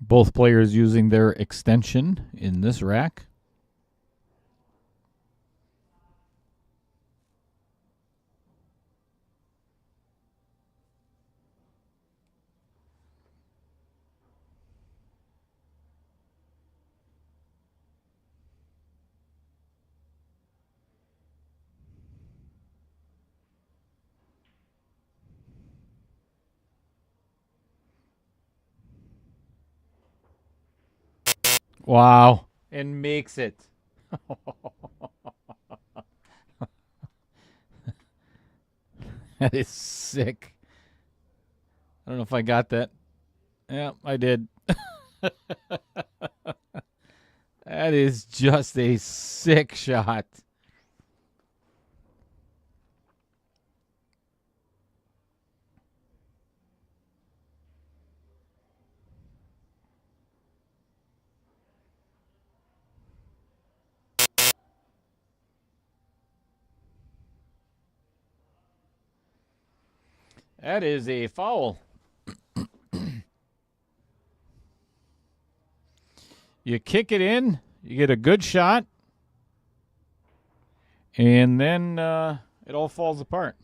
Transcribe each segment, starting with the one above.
Both players using their extension in this rack. Wow. And makes it. That is sick. I don't know if I got that. Yeah, I did. That is just a sick shot. That is a foul. You kick it in, you get a good shot, and then it all falls apart.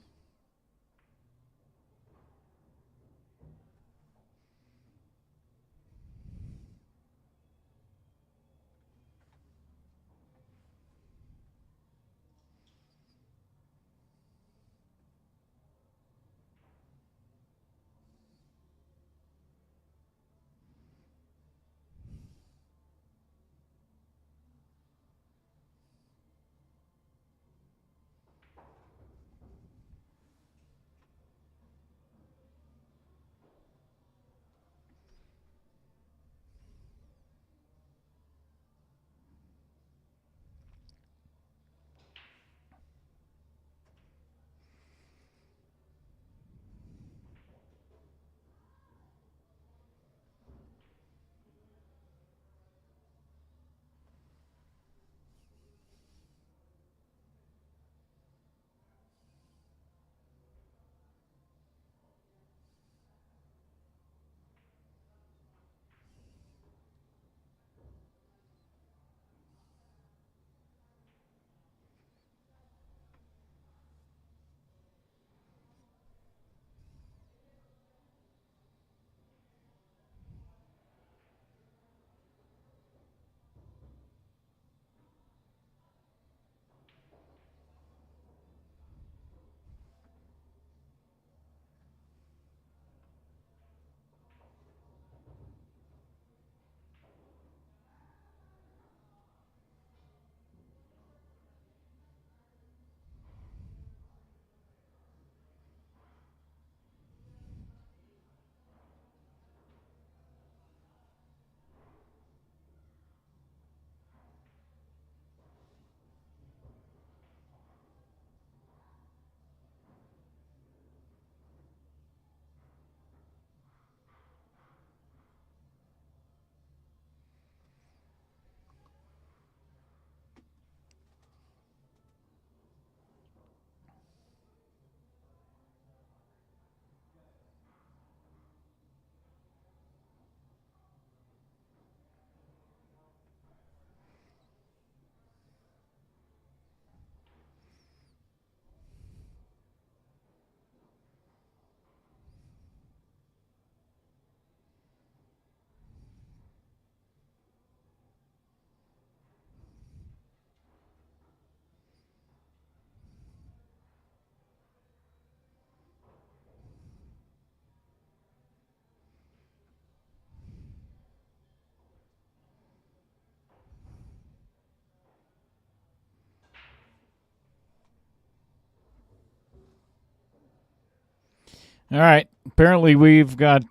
All right. Apparently, we've got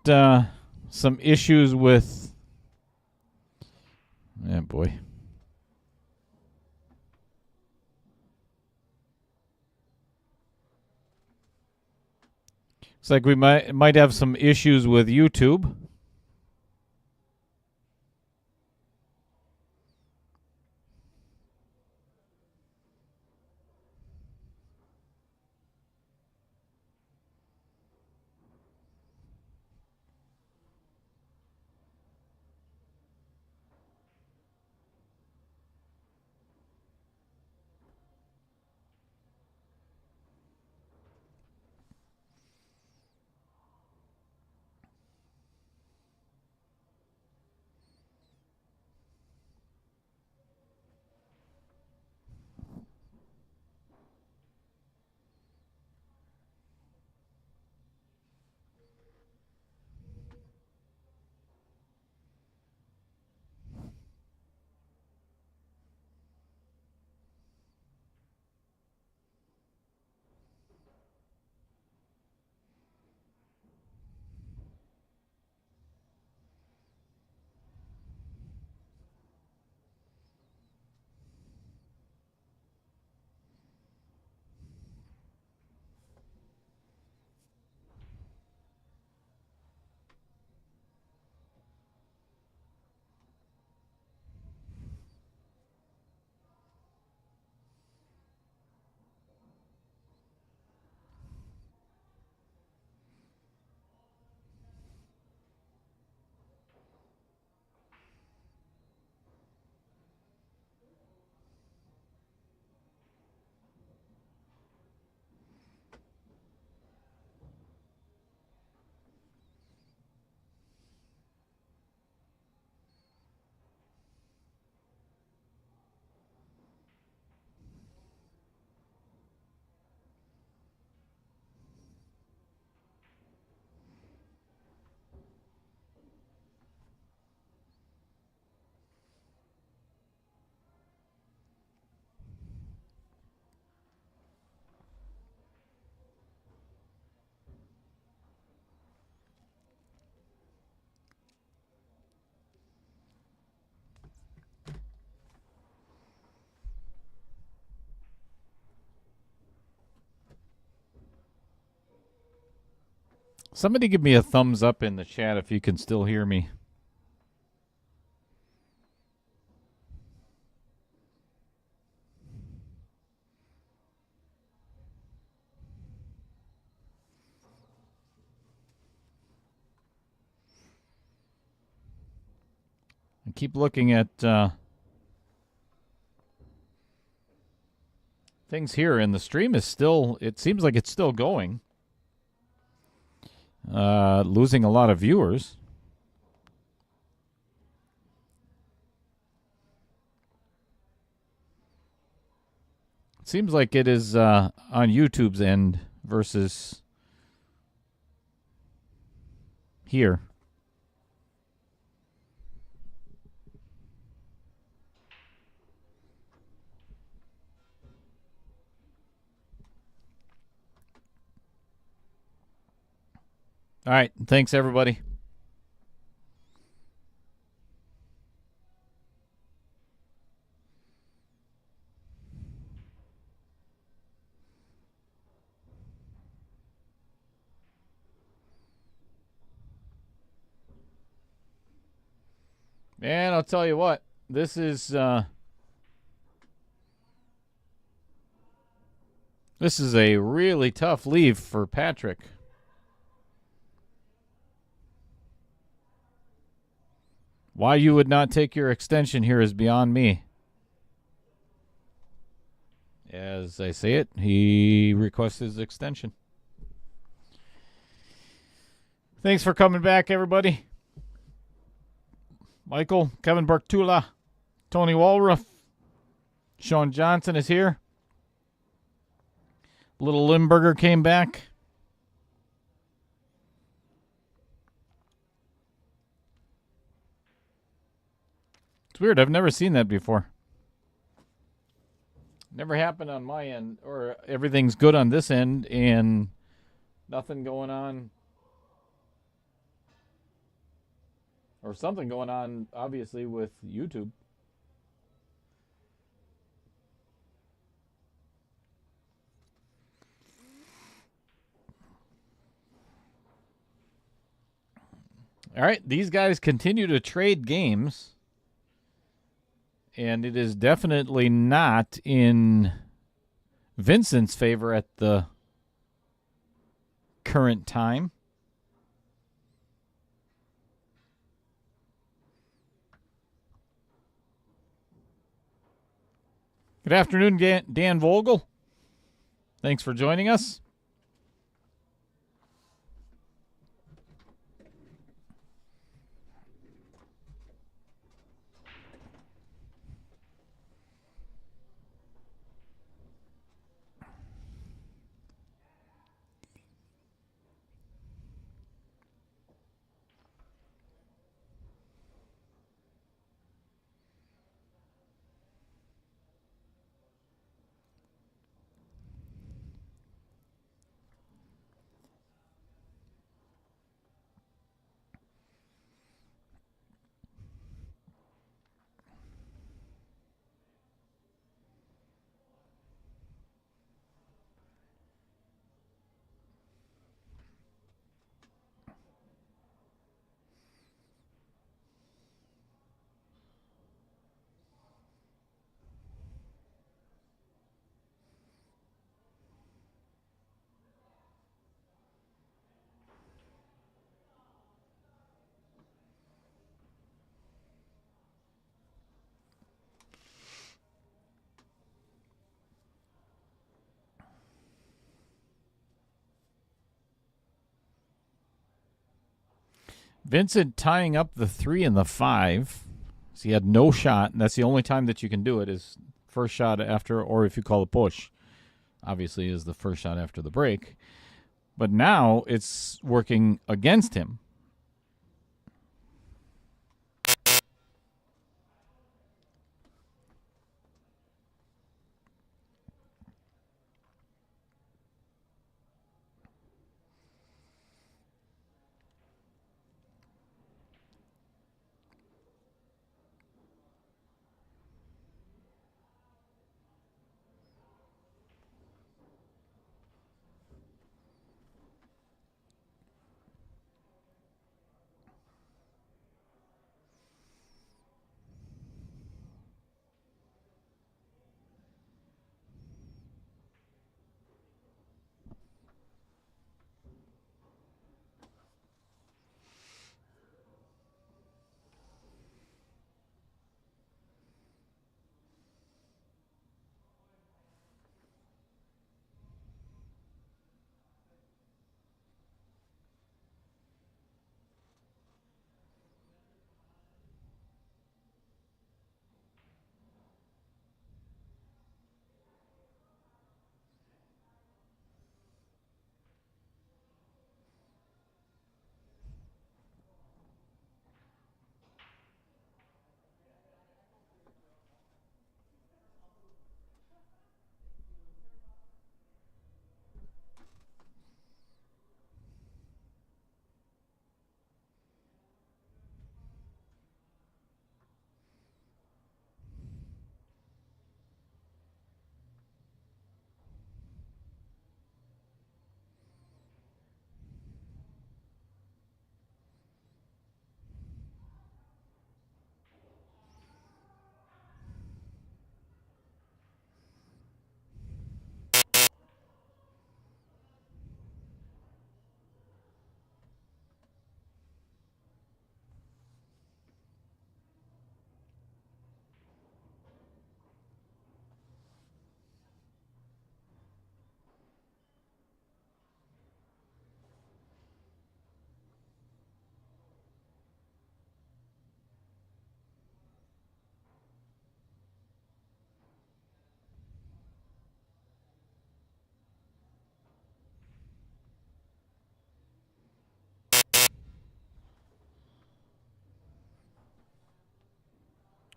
some issues with. Yeah, boy. Looks like we might have some issues with YouTube. Somebody give me a thumbs up in the chat if you can still hear me. I keep looking at things here, and the stream is still, it seems like it's still going. Losing a lot of viewers. It seems like it is on YouTube's end versus here. All right. Thanks, everybody. Man, I'll tell you what. This is a really tough leave for Patrick. Why you would not take your extension here is beyond me. As I say it, he requests his extension. Thanks for coming back, everybody. Michael, Kevin Bartula, Tony Walruff, Sean Johnson is here. Little Limburger came back. It's weird. I've never seen that before. Never happened on my end, or everything's good on this end and nothing going on. Or something going on, obviously, with YouTube. All right, these guys continue to trade games. And it is definitely not in Vincent's favor at the current time. Good afternoon, Dan Vogel. Thanks for joining us. Vincent tying up the 3 and the 5. So he had no shot, and that's the only time that you can do it is first shot after, or if you call a push, obviously is the first shot after the break. But now it's working against him.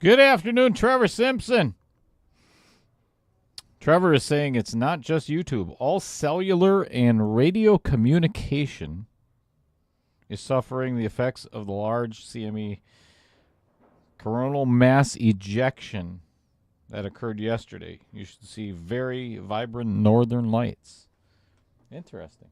Good afternoon, Trevor Simpson. Trevor is saying it's not just YouTube. All cellular and radio communication is suffering the effects of the large CME coronal mass ejection that occurred yesterday. You should see very vibrant northern lights. Interesting.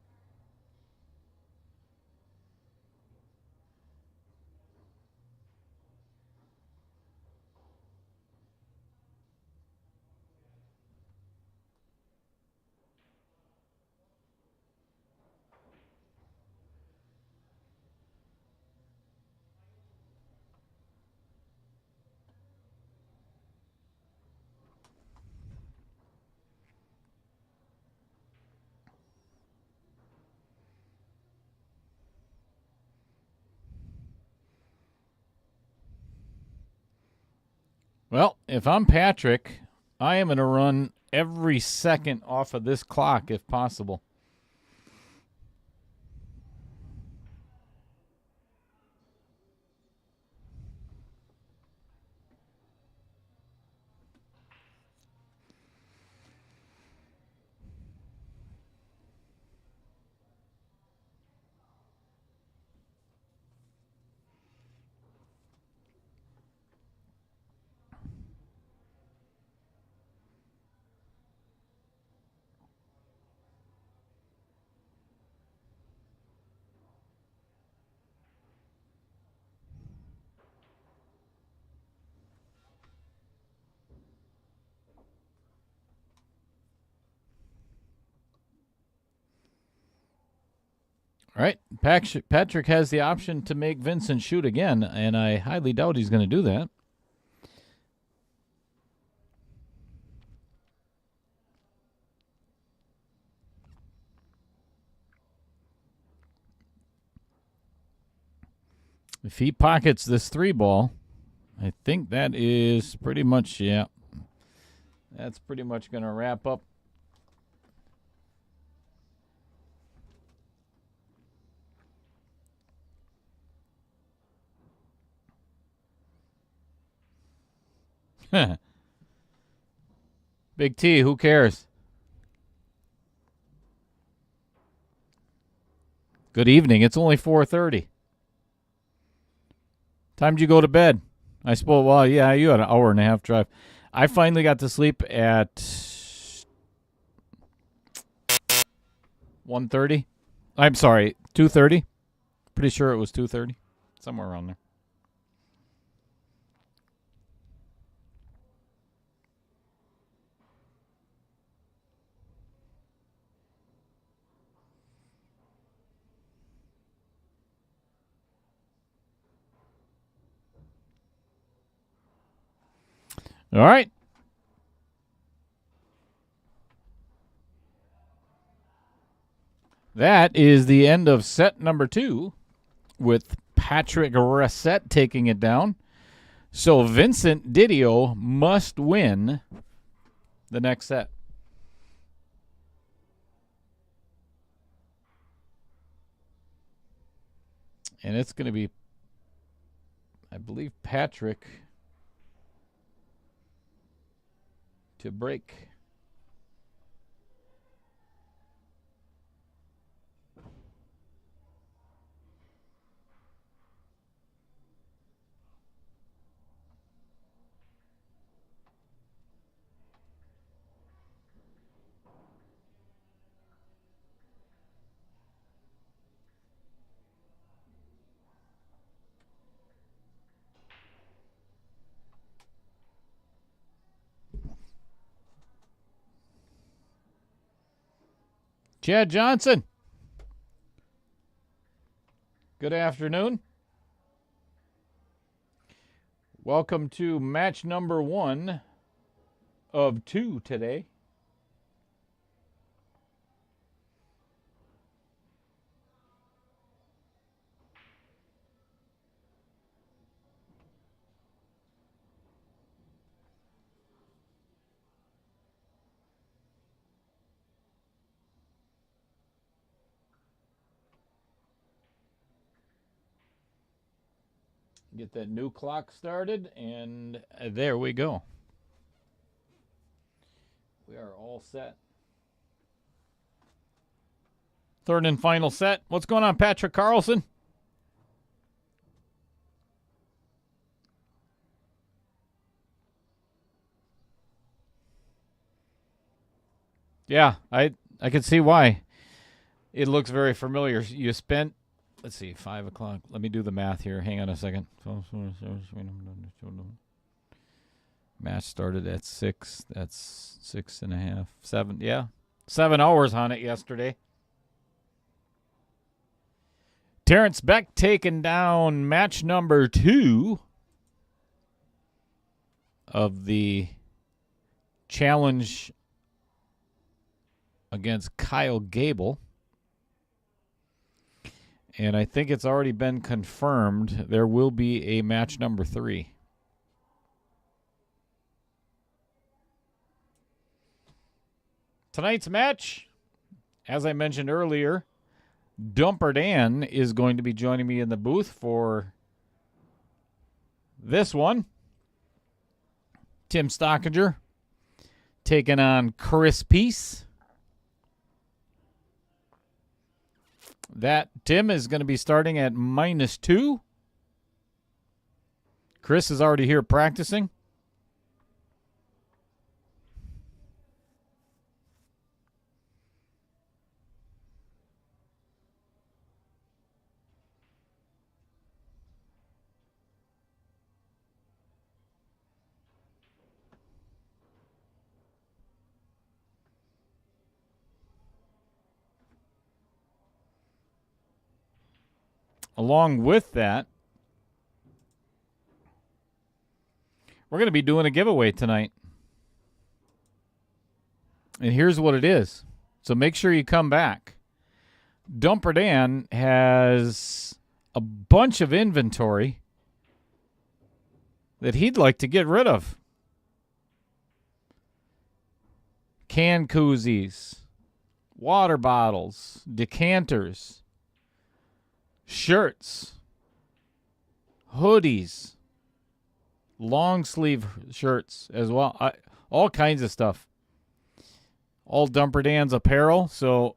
Well, if I'm Patrick, I am going to run every second off of this clock if possible. All right, Patrick has the option to make Vincent shoot again, and I highly doubt he's going to do that. If he pockets this 3-ball, I think that is pretty much, yeah, that's pretty much going to wrap up. Big T, who cares? Good evening. It's only 4:30. Time did you go to bed? I suppose, well, yeah, you had an hour and a half drive. I finally got to sleep at 1:30. I'm sorry, 2:30. Pretty sure it was 2:30. Somewhere around there. All right. That is the end of set number 2 with Patrick Racette taking it down. So Vincent Didio must win the next set. And it's going to be, I believe, Patrick to break. Chad Johnson. Good afternoon. Welcome to match number 1 of 2 today. Get that new clock started, and there we go. We are all set. Third and final set. What's going on, Patrick Carlson? Yeah, I can see why. It looks very familiar. You spent, let's see, 5 o'clock. Let me do the math here. Hang on a second. Match started at 6. That's 6.5, 7. Yeah, 7 hours on it yesterday. Terrence Beck taking down match number 2 of the challenge against Kyle Gable. And I think it's already been confirmed there will be a match number 3. Tonight's match, as I mentioned earlier, Dumper Dan is going to be joining me in the booth for this one. Tim Stockinger taking on Chris Peace. That Tim is going to be starting at -2. Chris is already here practicing. Along with that, we're going to be doing a giveaway tonight. And here's what it is. So make sure you come back. Dumper Dan has a bunch of inventory that he'd like to get rid of. Can koozies, water bottles, decanters, shirts, hoodies, long sleeve shirts as well. All kinds of stuff. All Dumper Dan's apparel. So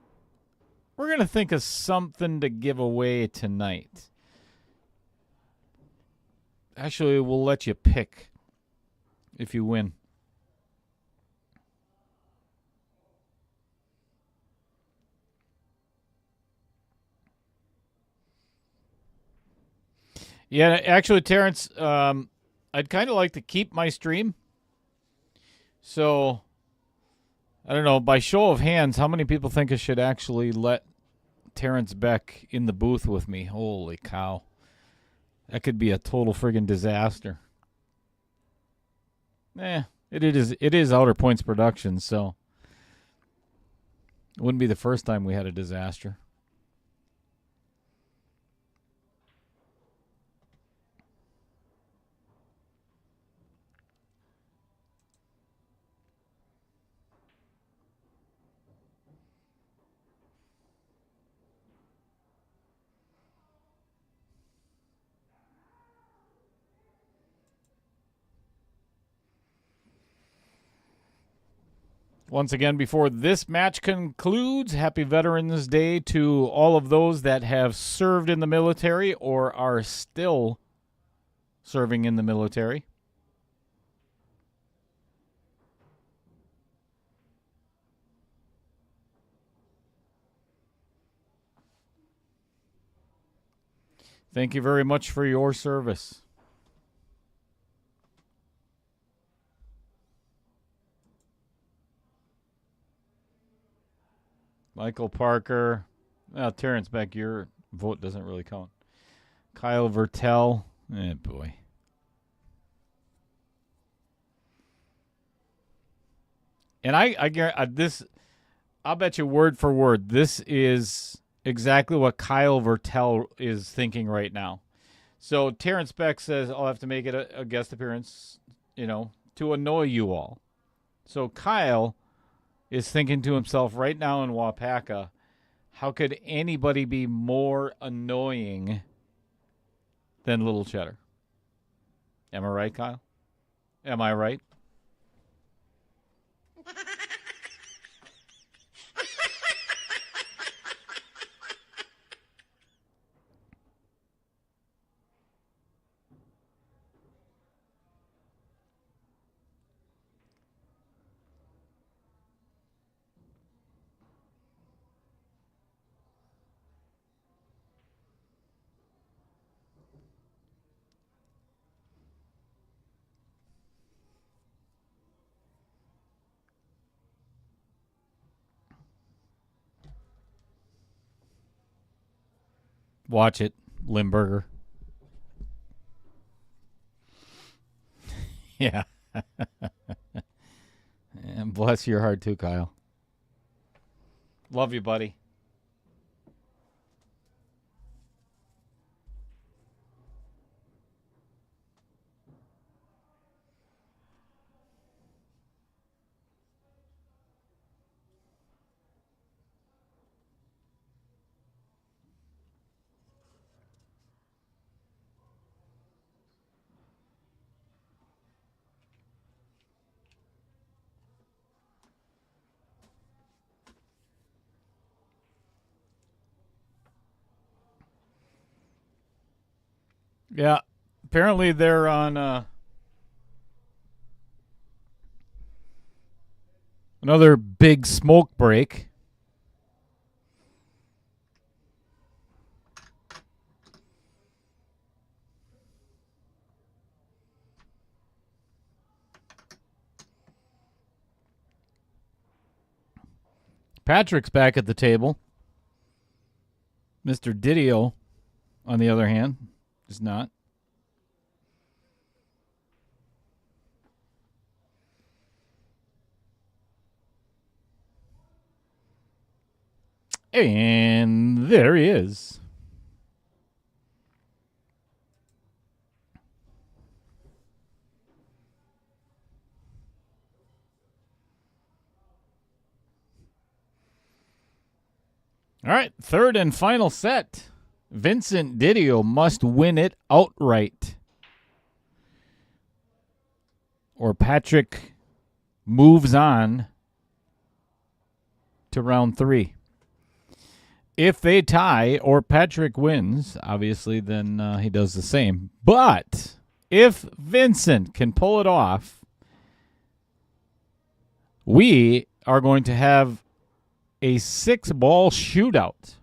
we're going to think of something to give away tonight. Actually, we'll let you pick if you win. Yeah, actually, Terrence, I'd kind of like to keep my stream. So, I don't know, by show of hands, how many people think I should actually let Terrence Beck in the booth with me? Holy cow. That could be a total friggin' disaster. It is Outer Points Productions, so it wouldn't be the first time we had a disaster. Once again, before this match concludes, happy Veterans Day to all of those that have served in the military or are still serving in the military. Thank you very much for your service. Michael Parker. Well, Terrence Beck, your vote doesn't really count. Kyle Vertel. Boy. And I'll bet you word for word, this is exactly what Kyle Vertel is thinking right now. So Terrence Beck says, I'll have to make it a guest appearance, to annoy you all. So Kyle is thinking to himself right now in Wapaka, how could anybody be more annoying than Little Cheddar? Am I right, Kyle? Am I right? Watch it, Limburger. Yeah. And bless your heart too, Kyle. Love you, buddy. Yeah. Apparently they're on another big smoke break. Patrick's back at the table. Mr. Didio, on the other hand, is not. And there he is. All right, third and final set. Vincent Didio must win it outright, or Patrick moves on to round 3. If they tie or Patrick wins, obviously, then he does the same. But if Vincent can pull it off, we are going to have a 6-ball shootout.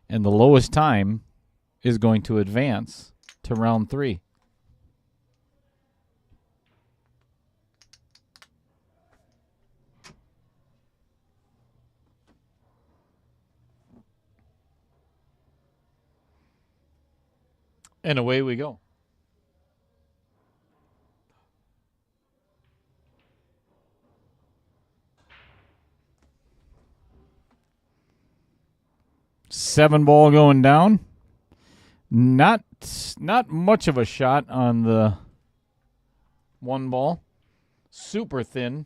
And the lowest time is going to advance to round 3. And away we go. Seven ball going down. Not much of a shot on the 1 ball. Super thin.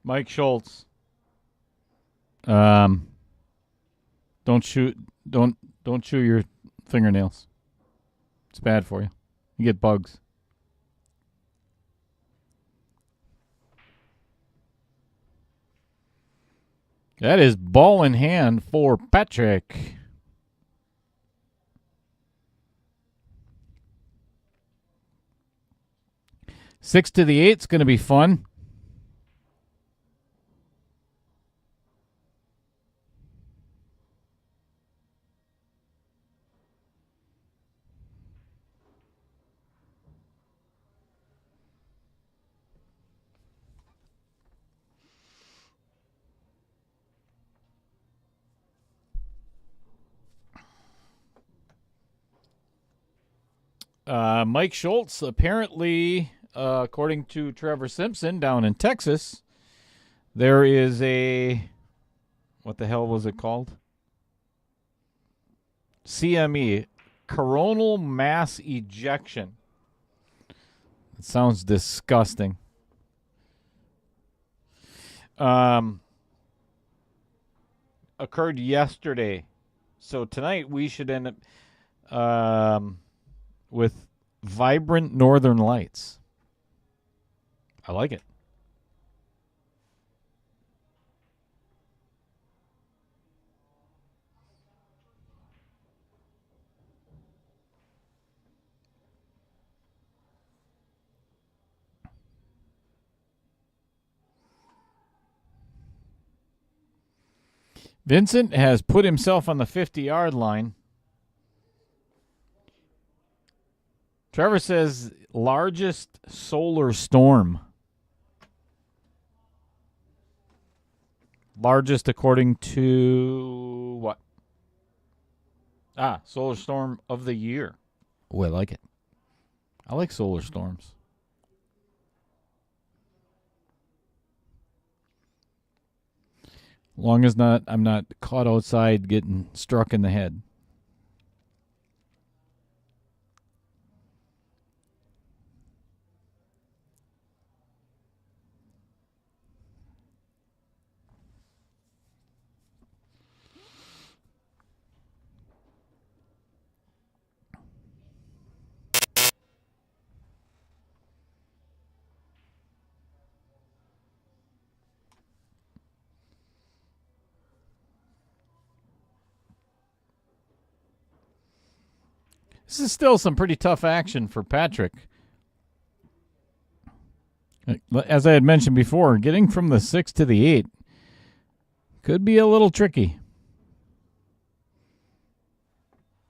Mike Schultz. Don't chew your fingernails. It's bad for you. You get bugs. That is ball in hand for Patrick. 6 to the 8 is going to be fun. Mike Schultz, apparently, according to Trevor Simpson down in Texas, there is a, what the hell was it called? CME, coronal mass ejection. It sounds disgusting. Occurred yesterday. So tonight we should end up with vibrant northern lights. I like it. Vincent has put himself on the 50-yard line. Trevor says largest solar storm. Largest according to what? Solar storm of the year. Oh, I like it. I like solar storms. Long as I'm not caught outside getting struck in the head. This is still some pretty tough action for Patrick. As I had mentioned before, getting from the 6 to the 8 could be a little tricky.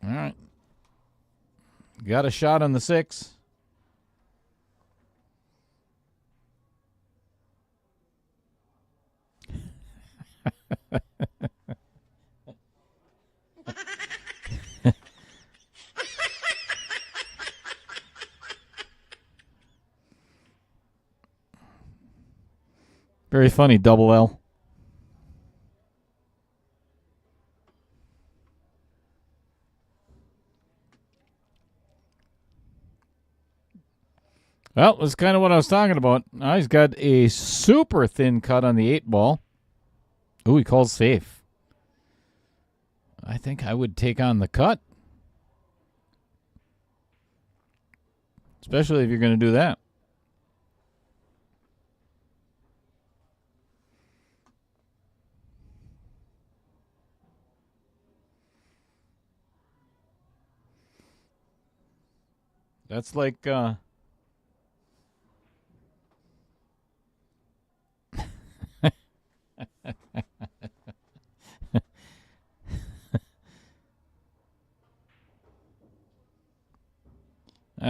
All right. Got a shot on the 6. Very funny, double L. Well, that's kind of what I was talking about. Now he's got a super thin cut on the 8 ball. Ooh, he calls safe. I think I would take on the cut. Especially if you're going to do that. That's like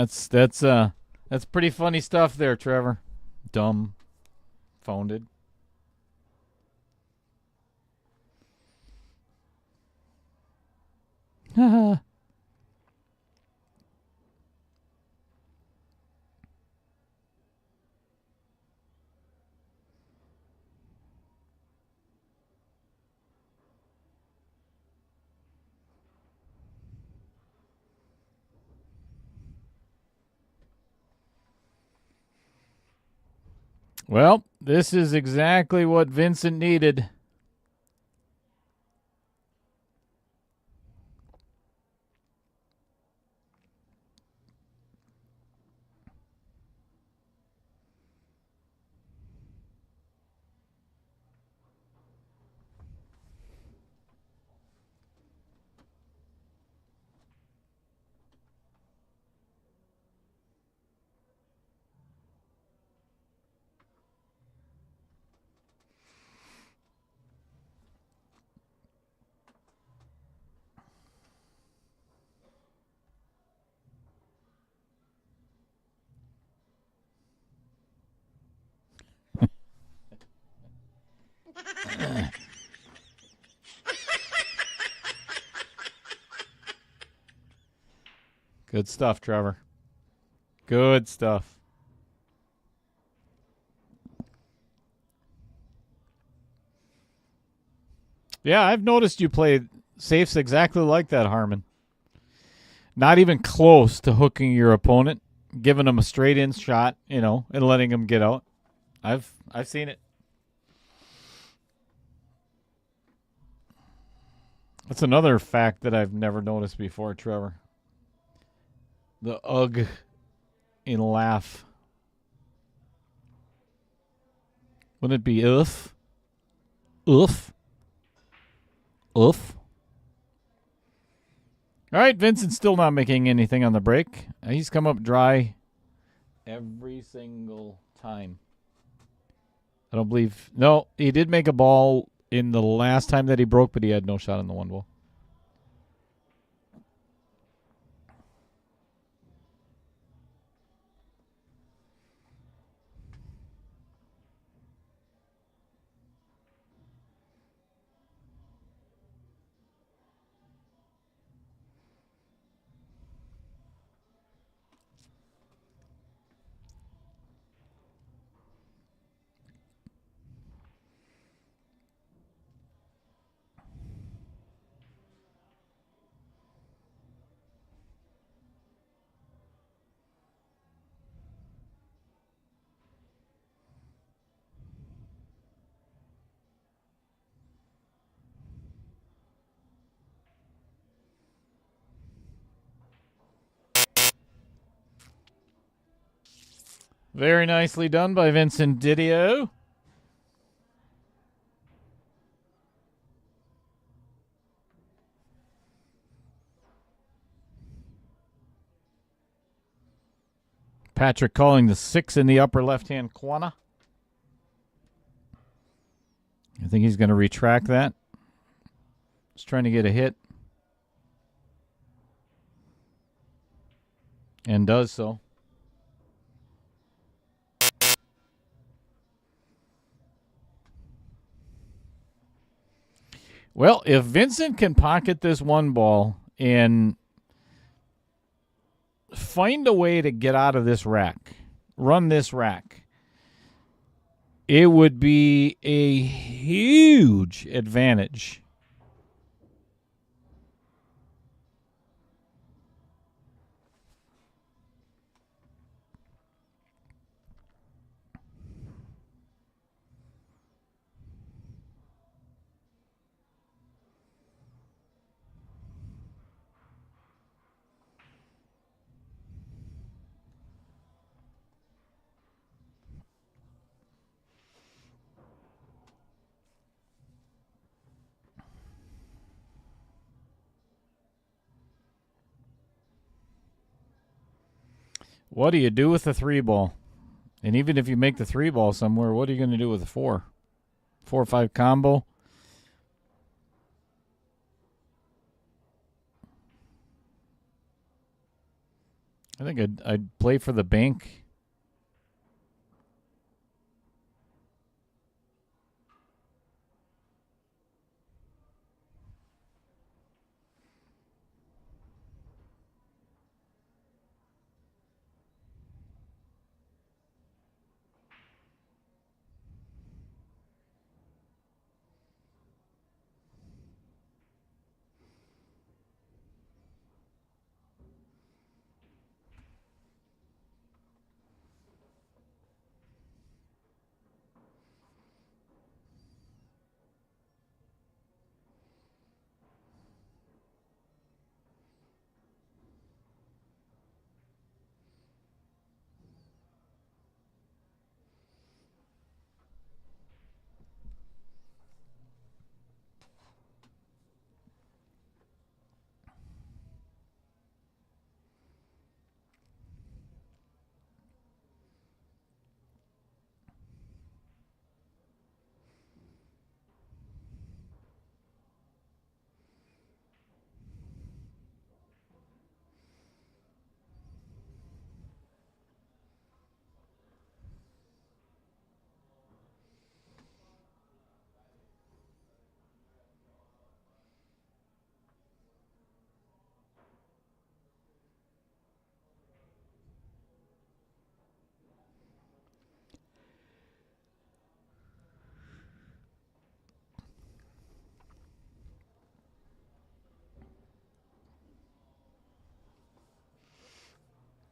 that's pretty funny stuff there, Trevor. Dumb, founded. Haha. Well, this is exactly what Vincent needed. Good stuff, Trevor. Good stuff. Yeah, I've noticed you play safes exactly like that, Harmon. Not even close to hooking your opponent, giving them a straight in shot, and letting them get out. I've seen it. That's another fact that I've never noticed before, Trevor. The ugh in laugh. Wouldn't it be oof? Oof? Oof? All right, Vincent's still not making anything on the break. He's come up dry every single time. I don't believe. No, he did make a ball in the last time that he broke, but he had no shot on the one ball. Very nicely done by Vincent Didio. Patrick calling the 6 in the upper left-hand corner. I think he's going to retract that. He's trying to get a hit. And does so. Well, if Vincent can pocket this one ball and find a way to get out of this rack, run this rack, it would be a huge advantage. What do you do with the 3 ball? And even if you make the 3 ball somewhere, what are you going to do with the 4? 4 or 5 combo? I think I'd play for the bank.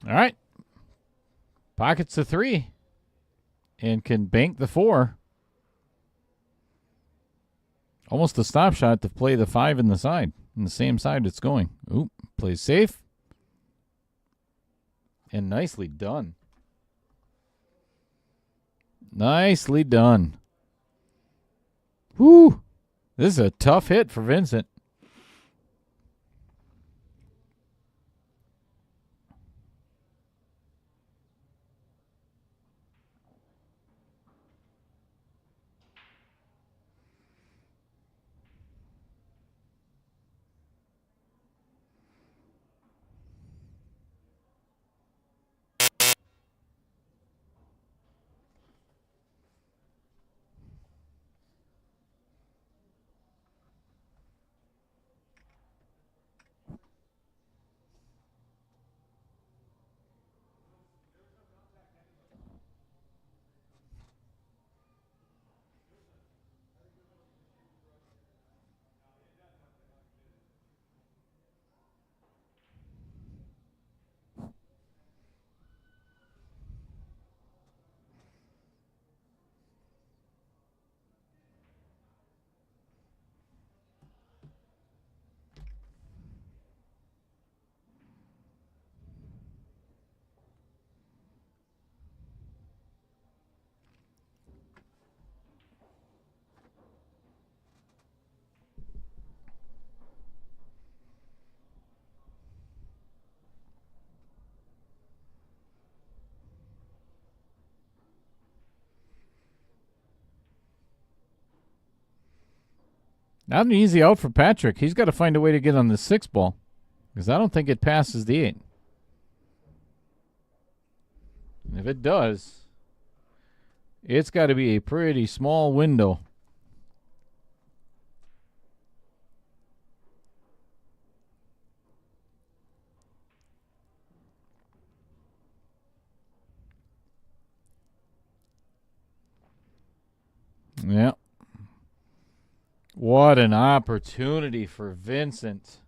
All right. Pockets the 3 and can bank the 4. Almost a stop shot to play the 5 in the side. In the same side it's going. Oop, plays safe. And nicely done. Nicely done. Whew. This is a tough hit for Vincent. Not an easy out for Patrick. He's got to find a way to get on the 6 ball. Because I don't think it passes the 8. And if it does, it's got to be a pretty small window. Yeah. What an opportunity for Vincent.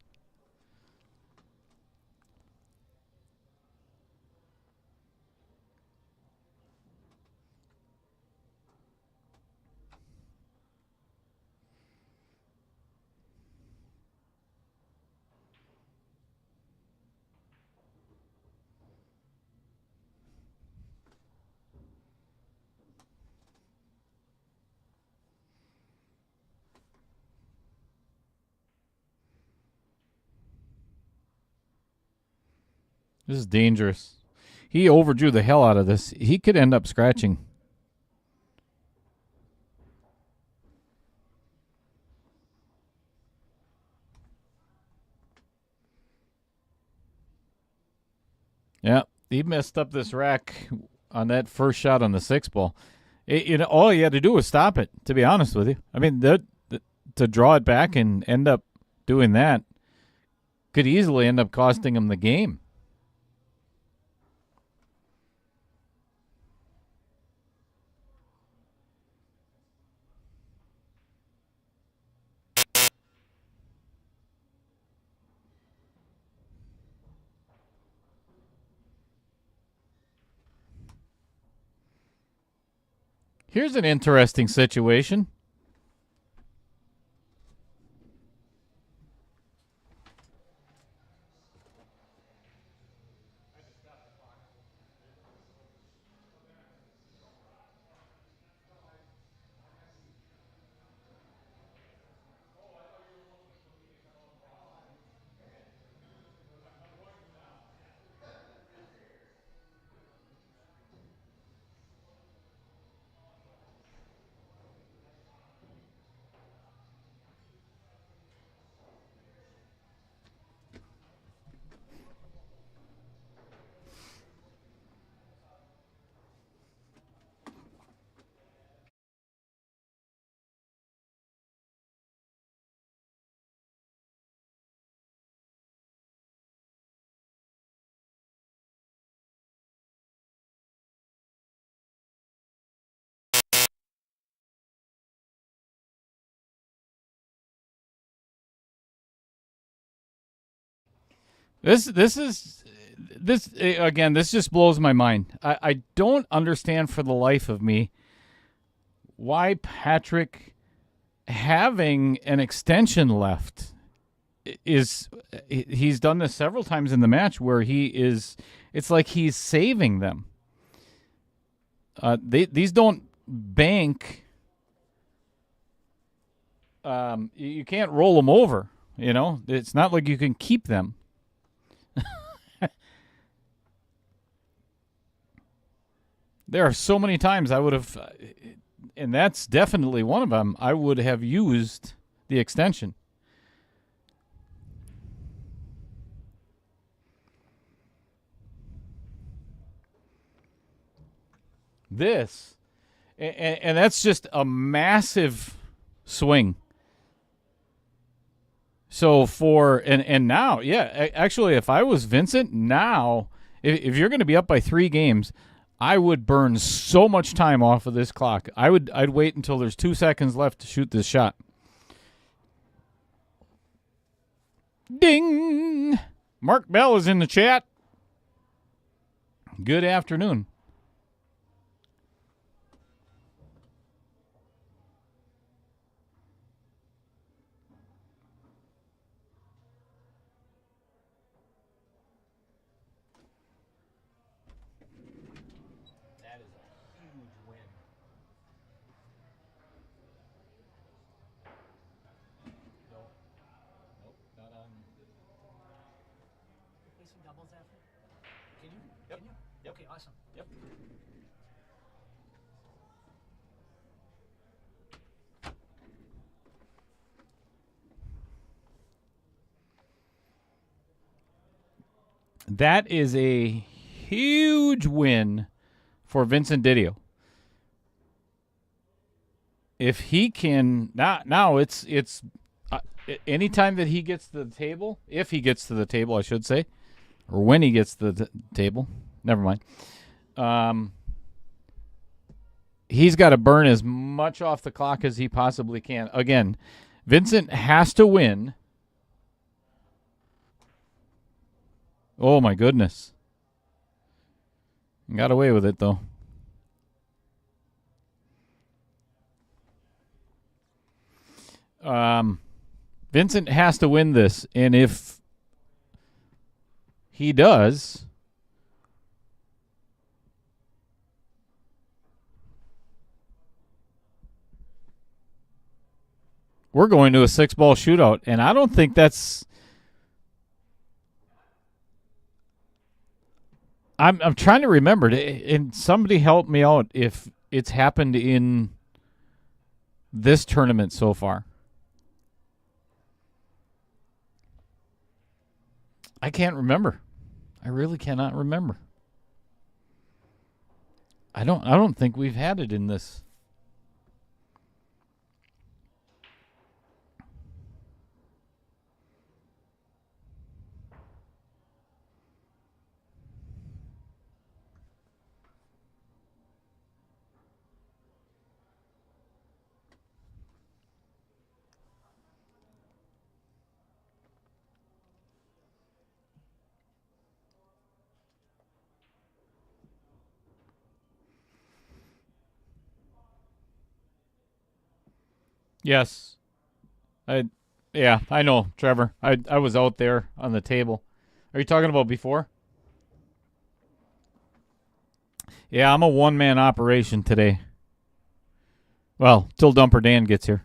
This is dangerous. He overdrew the hell out of this. He could end up scratching. Yeah, he messed up this rack on that first shot on the 6 ball. All he had to do was stop it, to be honest with you. I mean, to draw it back and end up doing that could easily end up costing him the game. Here's an interesting situation. This is this again, this just blows my mind. I don't understand for the life of me why Patrick having an extension left is. He's done this several times in the match where it's like he's saving them. These don't bank. You can't roll them over. It's not like you can keep them. There are so many times I would have, and that's definitely one of them, I would have used the extension. This, and that's just a massive swing. So and now, yeah, actually, if I was Vincent, now, if you're going to be up by 3 games, I would burn so much time off of this clock. I'd wait until there's 2 seconds left to shoot this shot. Ding! Mark Bell is in the chat. Good afternoon. That is a huge win for Vincent Didio. If he can now it's anytime that he gets to the table, if he gets to the table, I should say, or when he gets to the table, never mind. He's got to burn as much off the clock as he possibly can. Again, Vincent has to win. Oh, my goodness. Got away with it, though. Vincent has to win this, and if he does, we're going to a 6-ball shootout, and I don't think that's... I'm trying to remember, and somebody help me out if it's happened in this tournament so far. I can't remember. I really cannot remember. I don't think we've had it in this. Yes. I know, Trevor. I was out there on the table. Are you talking about before? Yeah, I'm a one-man operation today. Well, till Dumper Dan gets here.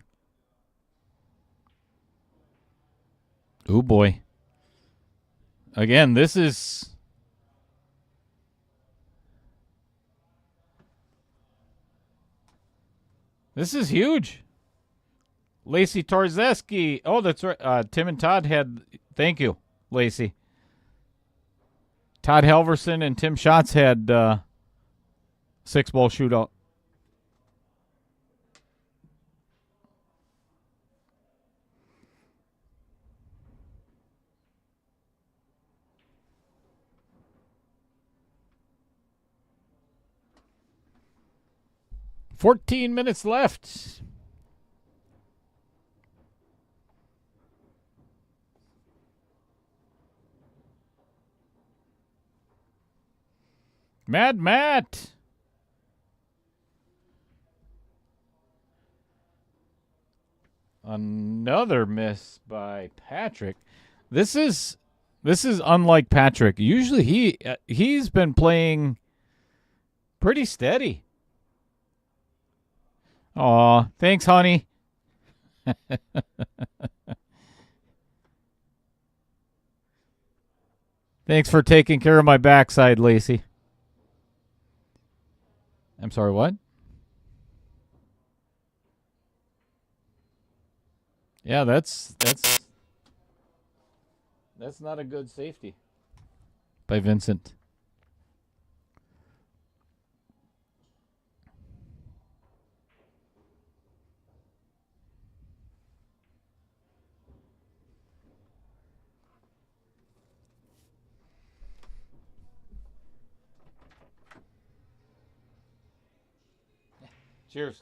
Oh, boy. Again, this is... This is huge. Lacey Torzeski. Oh, that's right. Tim and Todd had... Thank you, Lacey. Todd Halverson and Tim Schatz had 6-ball shootout. "14 minutes left." Mad Matt. Another miss by Patrick. This is unlike Patrick. Usually he's been playing pretty steady. Aw, thanks, honey. Thanks for taking care of my backside, Lacey. I'm sorry, what? Yeah, that's not a good safety by Vincent. Cheers.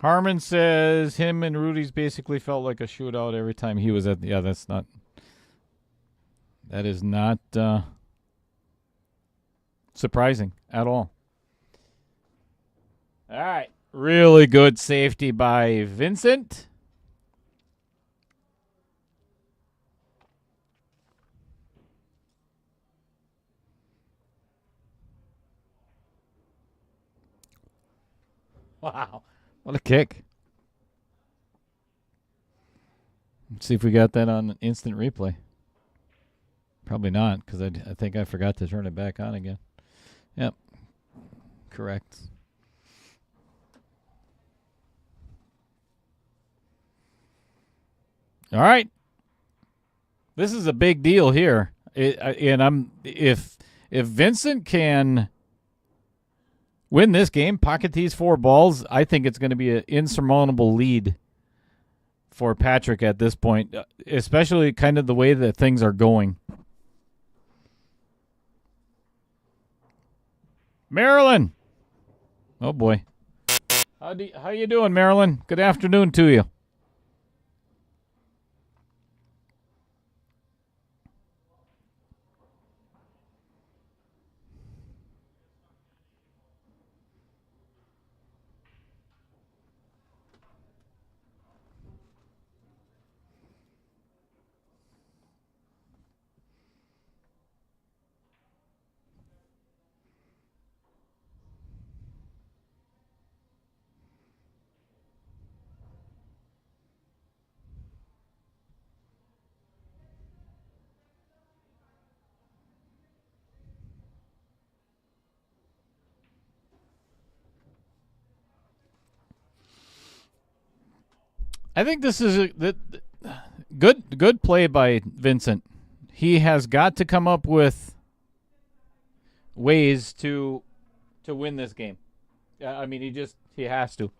Harmon says him and Rudy's basically felt like a shootout every time he was at. Yeah, that is not surprising at all. All right. Really good safety by Vincent. Wow. What a kick. Let's see if we got that on instant replay. Probably not, because I think I forgot to turn it back on again. Yep. Correct. All right. This is a big deal here. If Vincent can win this game, pocket these 4 balls, I think it's going to be an insurmountable lead for Patrick at this point, especially kind of the way that things are going. Marilyn. Oh boy. How you doing, Marilyn? Good afternoon to you. I think this is a good play by Vincent. He has got to come up with ways to win this game. I mean, he has to.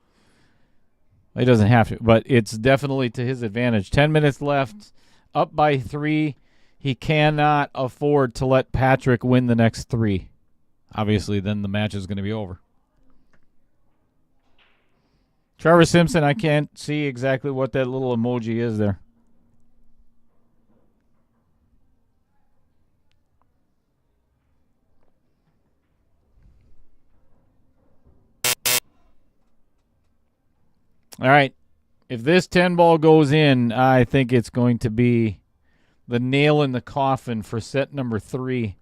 He doesn't have to, but it's definitely to his advantage. 10 minutes left, up by 3. He cannot afford to let Patrick win the next 3. Obviously, then the match is going to be over. Trevor Simpson, I can't see exactly what that little emoji is there. All right. If this 10 ball goes in, I think it's going to be the nail in the coffin for set number 3.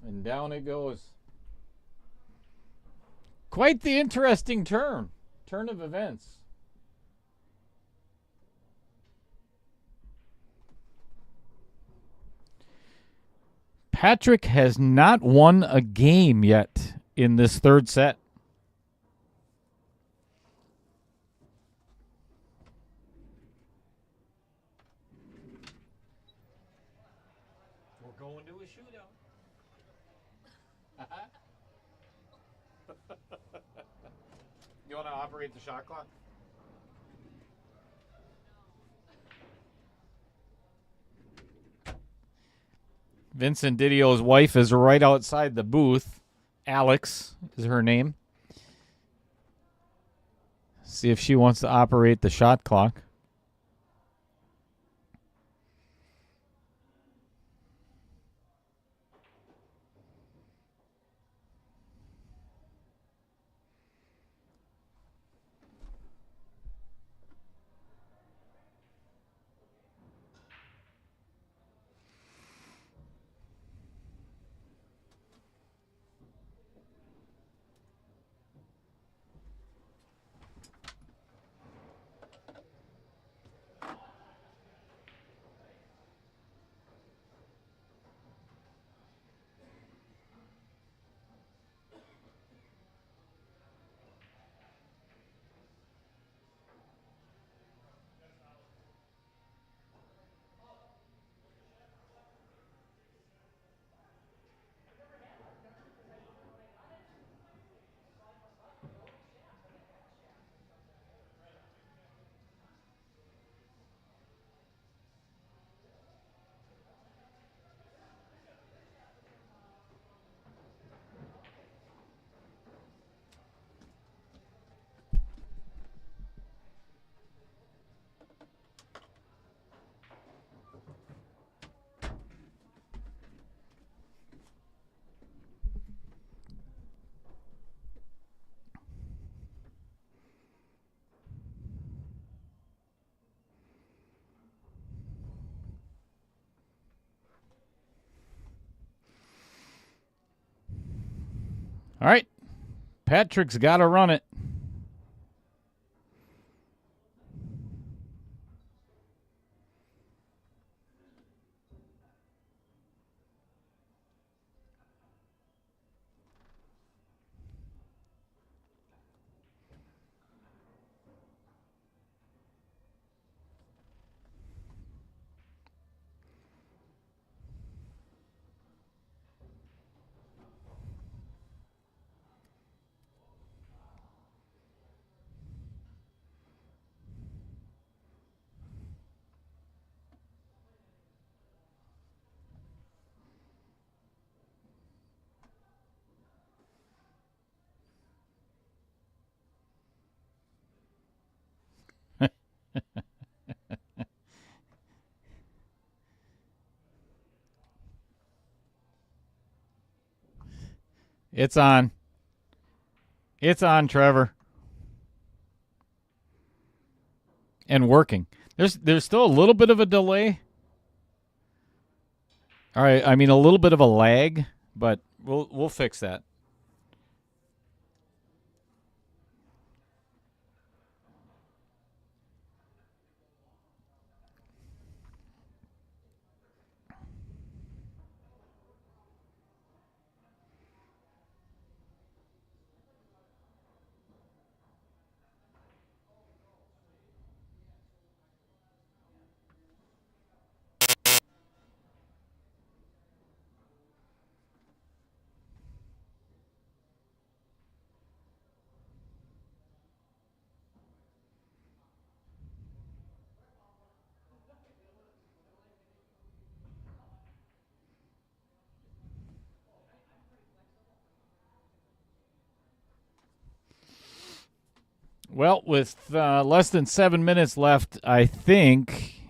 And down it goes. Quite the interesting turn of events. Patrick has not won a game yet in this third set. We're going to a shootout. You want to operate the shot clock? Vincent Didio's wife is right outside the booth. Alex is her name. See if she wants to operate the shot clock. All right. Patrick's got to run it. It's on. It's on, Trevor. And working. There's still a little bit of a delay. All right, I mean a little bit of a lag, but we'll fix that. Well, with less than 7 minutes left, I think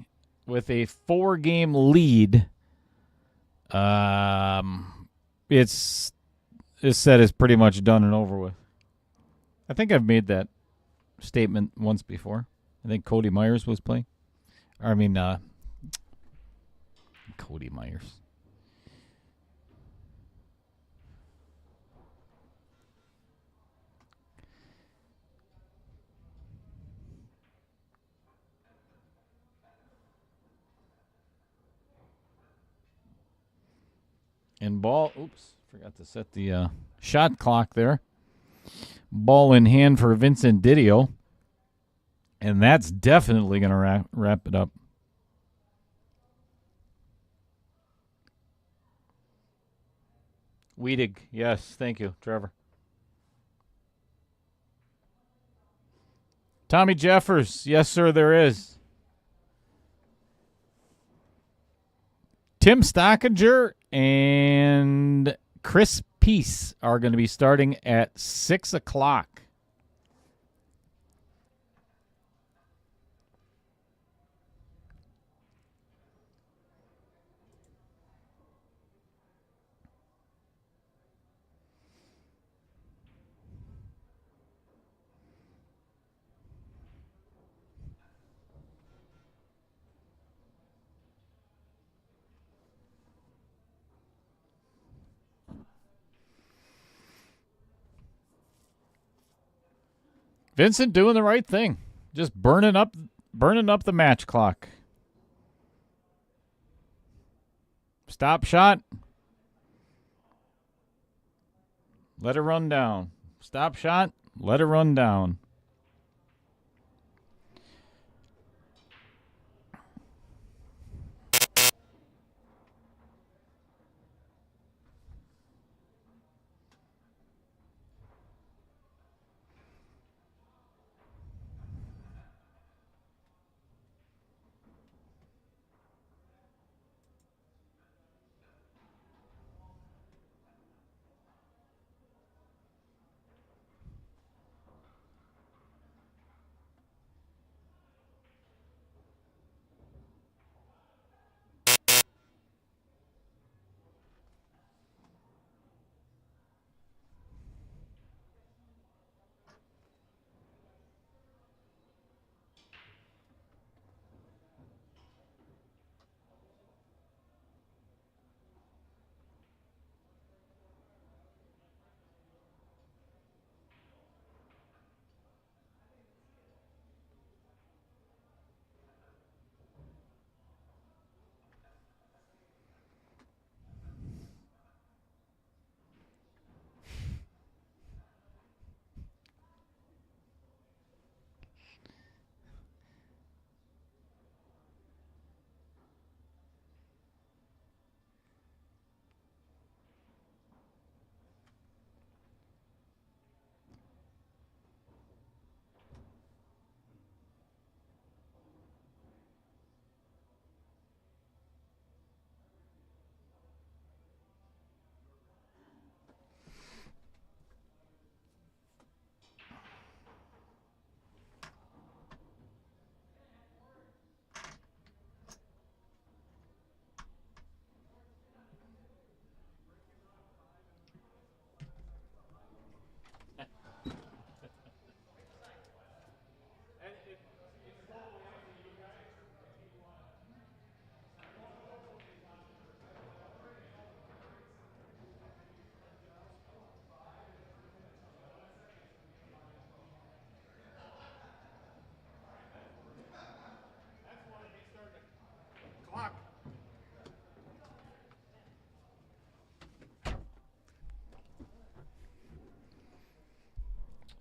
with a 4-game lead, this set is pretty much done and over with. I think I've made that statement once before. I think Cody Myers was playing. Cody Myers. And ball, forgot to set the shot clock there. Ball in hand for Vincent Didio. And that's definitely going to wrap it up. Weedig, yes, thank you, Trevor. Tommy Jeffers. Yes, sir, there is. Tim Stockinger and Chris Peace are going to be starting at 6 o'clock. Vincent doing the right thing. Just burning up the match clock. Stop shot. Let it run down. Stop shot. Let it run down.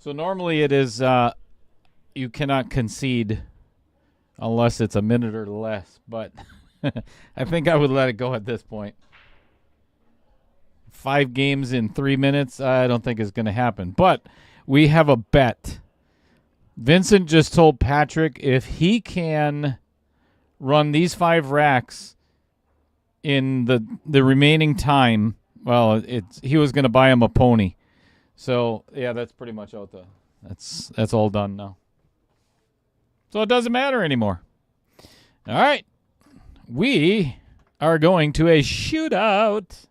So normally it is you cannot concede unless it's a minute or less, but I think I would let it go at this point. 5 games in 3 minutes, I don't think is going to happen. But we have a bet. Vincent just told Patrick if he can run these 5 racks in the remaining time, well, he was going to buy him a pony. So, yeah, that's pretty much out there. That's all done now. So it doesn't matter anymore. All right. We are going to a shootout.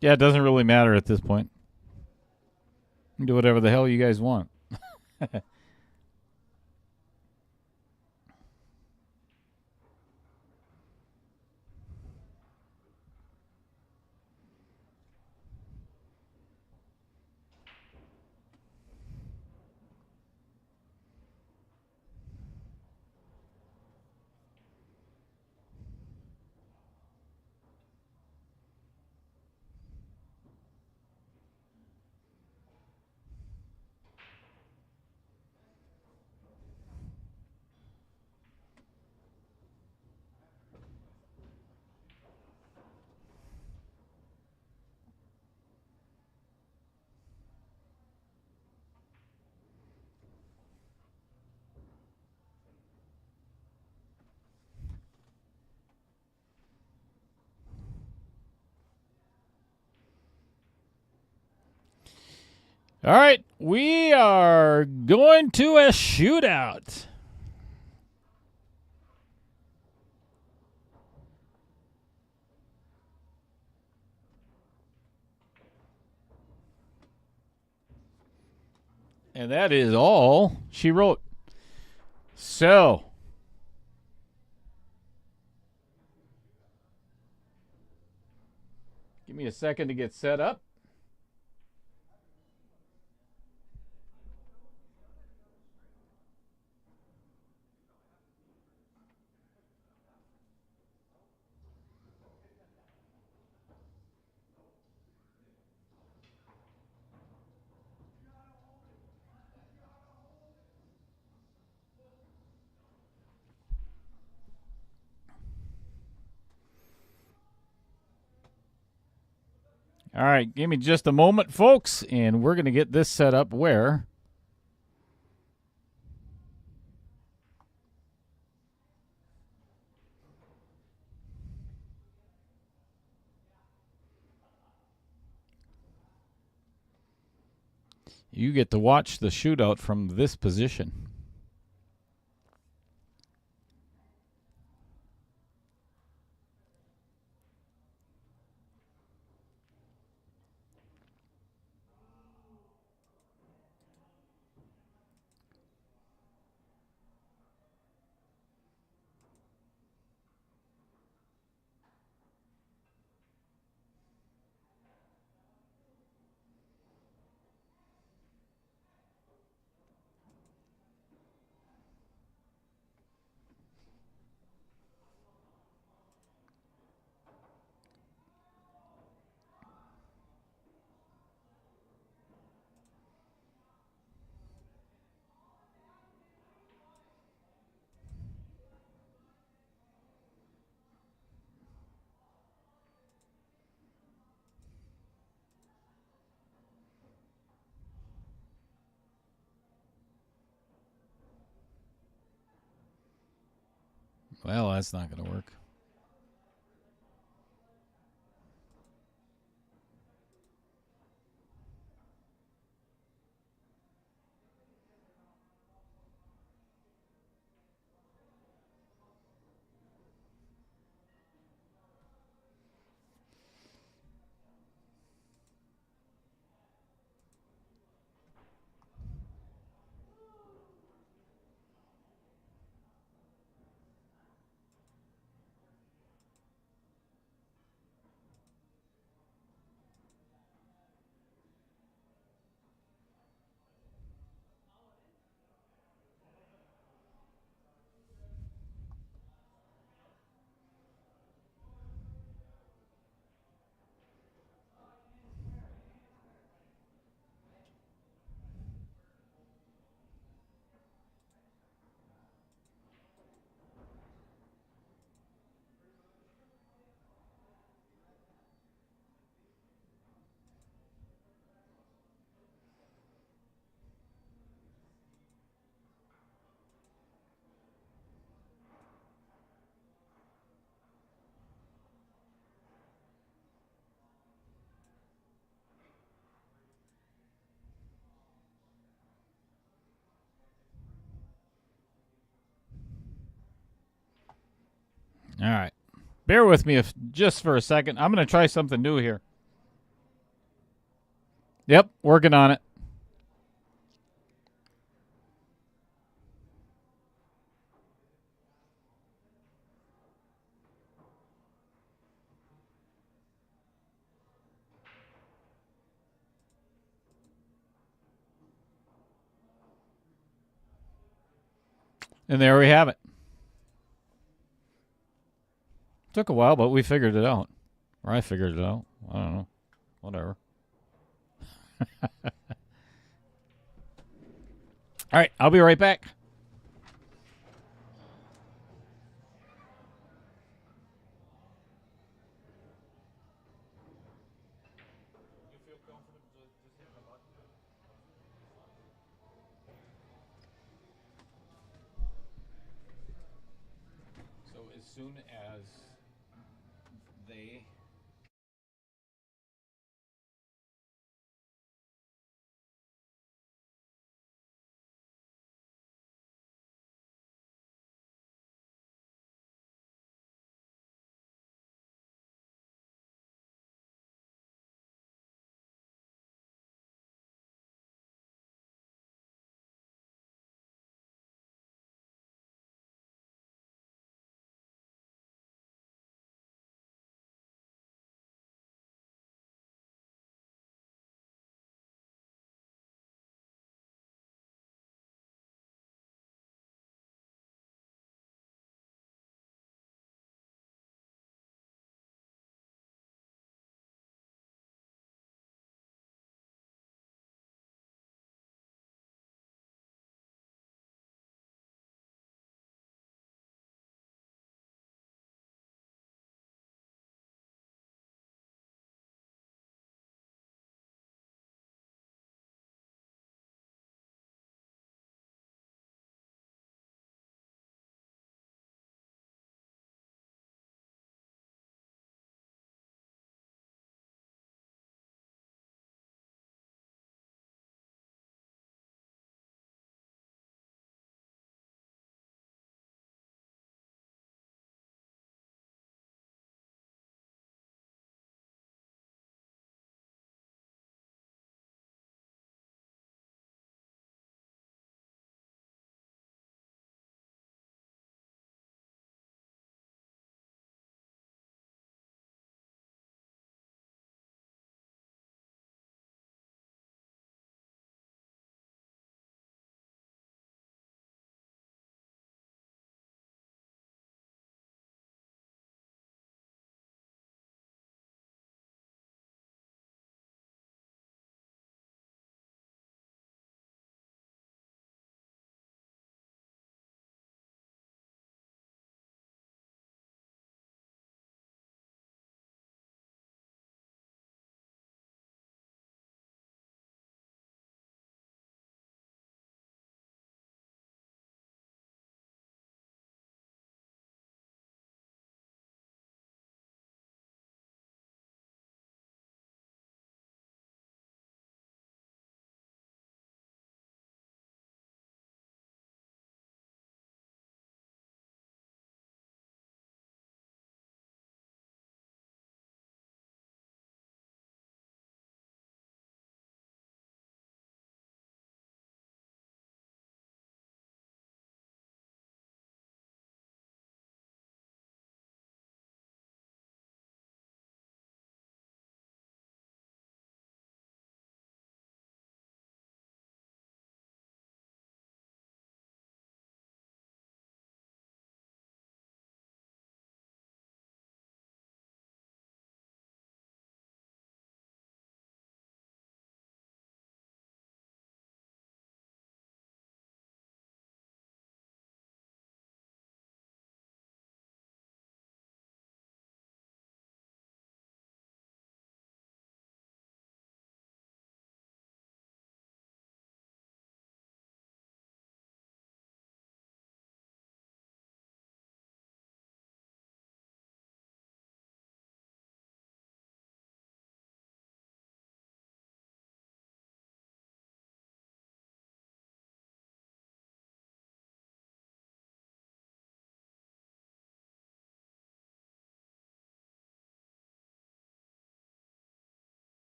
Yeah, it doesn't really matter at this point. You can do whatever the hell you guys want. All right, we are going to a shootout. And that is all she wrote. So, give me a second to get set up. All right, give me just a moment, folks, and we're going to get this set up where you get to watch the shootout from this position. Well, that's not going to work. All right. Bear with me just for a second. I'm going to try something new here. Yep, working on it. And there we have it. Took a while, but we figured it out. Or I figured it out. I don't know. Whatever. All right, I'll be right back. So as soon as they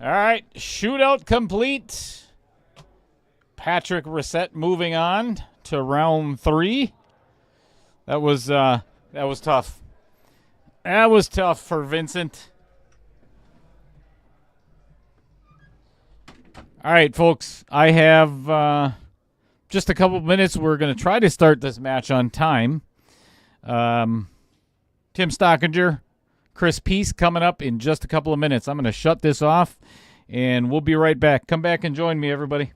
All right, shootout complete. Patrick Racette moving on to round 3. That was tough. That was tough for Vincent. All right, folks, I have just a couple minutes. We're going to try to start this match on time. Tim Stockinger, Chris Peace coming up in just a couple of minutes. I'm going to shut this off, and we'll be right back. Come back and join me, everybody.